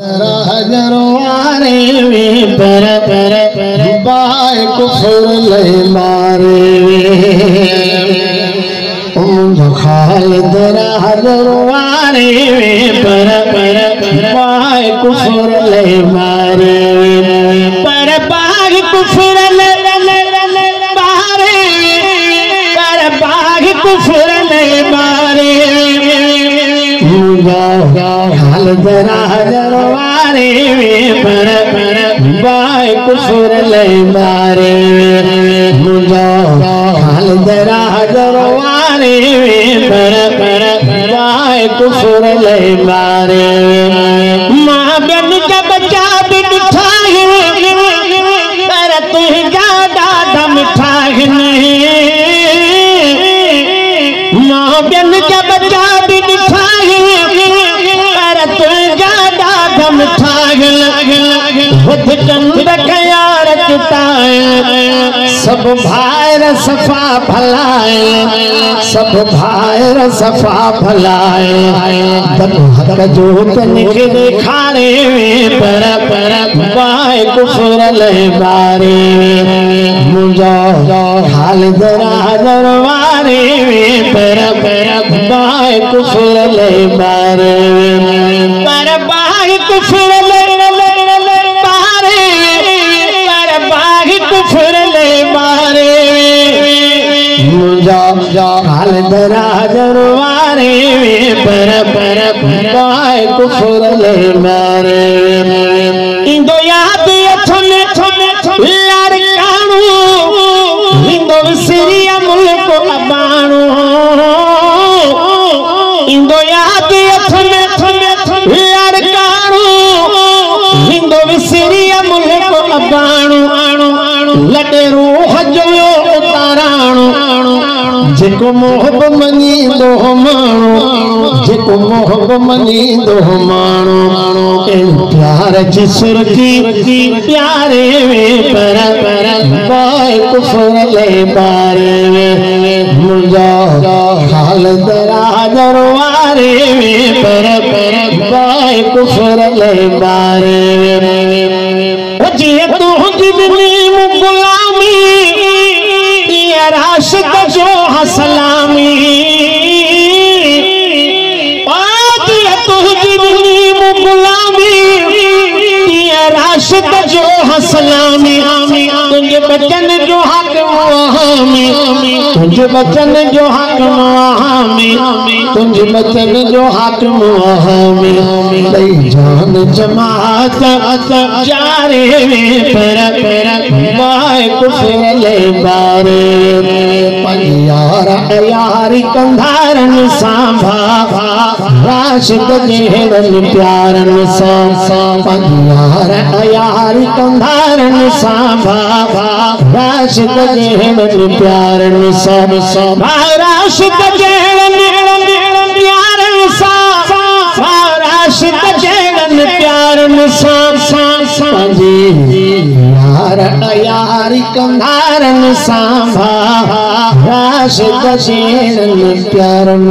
हजरवारे वे पर बाय कुफर ले मारे खालिद हजरवारे वे पर बाय कुफर ले मारे पर बाग कुफर ले मारे पर बाग कुफर ले मारे खालिद हजरवारे वे पर बाय कुफर ले मारे मुझा खालिद हजरवारे वे पर बाय कुफर ले मारे माँ बन का बच्चा भी मिठा है पर तुझा दादा मिठा नहीं माँ बन का बच्चा भी मिठा है पर तुझा दादा मिठा सब भाईर सफा भलाए सब भाईर सफा भलाए हक जो निकले खारे पर बाय कुफर ले मारे मुझा खालिद हजरवारे पर बाय कुफर ले मारे पर बाय कुफर ले मारे पर बाय कुफर ले मारे मुझा खालिद हजरवारे पर बाय कुफर ले मारे इंदो याद छने यार कानू इंदो सिरिया मुल्क अबाणू इंदो याद छने यार कानू इंदो सिरिया मुल्क अबाणू लडे रूह जो उताराणू जेको मोहब मनी दो माणू जेको मोहब मनी दो माणू प्यार जी सुरखी प्यारे वे पर बाय कुफर ले मारे मुझा खालिद हजरवारे वे पर बाय कुफर ले मारे जी तू जितनी गुलामी राशिद जो हसलामी राशिद जो हसलामी तुझे बचन जो हक हामी तुझे बचन जो हक हामी तुझे बचन जो हक हामी दई जान जमात जारे पर बाय कुफर ले मारे यारी कंधारन सांभा राशिद जेहरन प्यारन यारी कंधारन सांभा राशिद जेहरन प्यारन राशिद जेहरन प्यारन राशिद जेहरन प्यारन यारी कंधारन सांभा राशिद जेहरन प्यारन